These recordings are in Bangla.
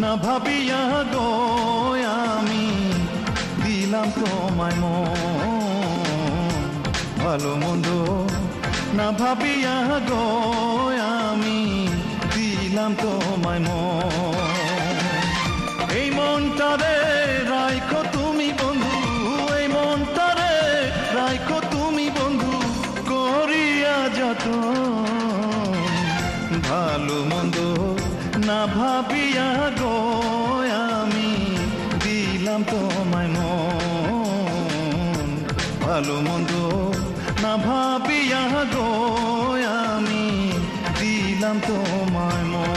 না ভাবিয়া গো আমি দিলাম তোমায় মন, ভালো মন্দ না ভাবিয়া গো আমি দিলাম তোমায় মন। এই মনটারে রাইখো তুমি বন্ধু, এই মনটারে রাইখো তুমি বন্ধু করিয়া যতন, ভালো মন্দ না ভাবিয়া গো আমি দিলাম তোমায় মন, ভালো মন্দ না ভাবিয়া গো আমি দিলাম তোমায় মন।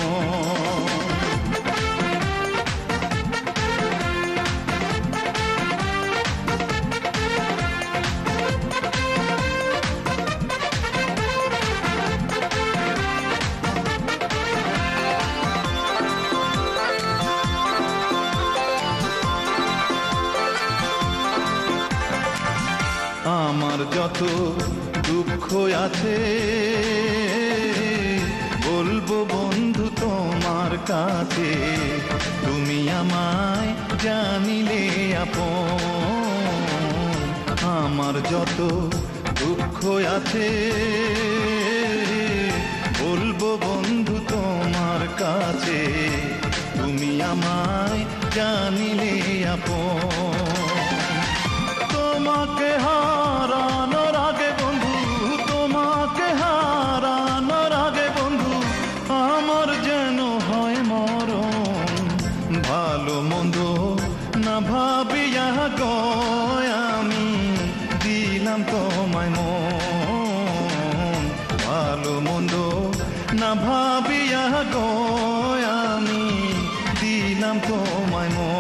আমার যত দুঃখ আছে বলবো বন্ধু তোমার কাছে, তুমি আমায় জানিলে আপন। আমার যত দুঃখ আছে বলবো বন্ধু তোমার কাছে, তুমি আমায় জানিলে আপন। তোমাকে হারানোর আগে বন্ধু, তোমাকে হারানোর আগে বন্ধু আমার যেন হয় মরণ, ভালো মন্দ না ভাবিয়া গো আমি দিলাম তোমায় মন, ভালো মন্দ না ভাবিয়া গো আমি দিলাম তোমায় মন।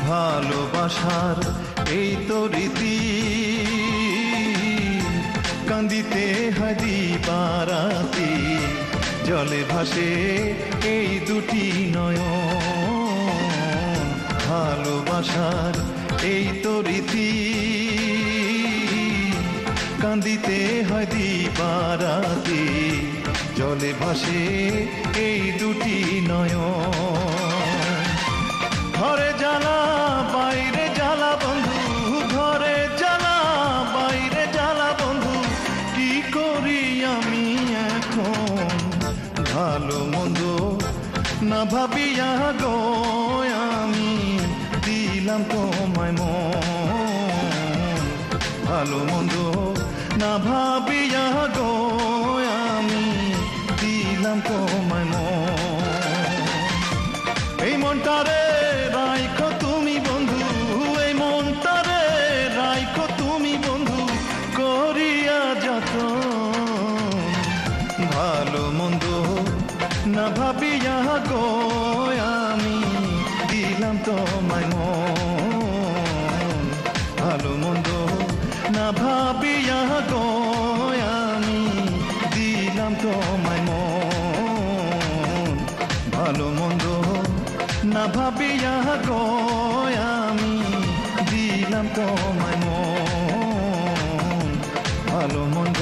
ভালোবাসার এই তো রীতি, কান্দিতে হাদি বারাতি, জলে ভাসে এই দুটি নয়ন। ভালোবাসার এই তো রীতি, কান্দিতে হাদি বারাতি, জলে ভাসে এই দুটি নয়ন। ঘরে জ্বালা বাইরে জ্বালা বন্ধু, ঘরে জ্বালা বাইরে জ্বালা বন্ধু কি করি আমি এখন, ভালো মন্দ না ভাবিয়া গো আমি দিলাম তোমায় মন, ভালো মন্দ না ভাবিয়া গো আমি দিলাম তোমায় মন। এই মনটারে রাইখো তুমি বন্ধু, এই মনটারে রাইখো তুমি বন্ধু করিয়া যতন, ভালো মন্দ না ভাবিয়া গো আমি দিলাম তোমায় মন, ভালো মন্দ না ভাবিয়া গো আমি দিলাম তোমায় মন, ভালো মন্দ না ভাবিয়া গো আমি দিলাম তোমায় মন, ভালো মন্দ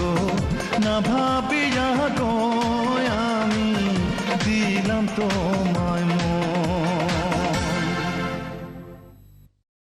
না ভাবিয়া গো আমি দিলাম তোমায়।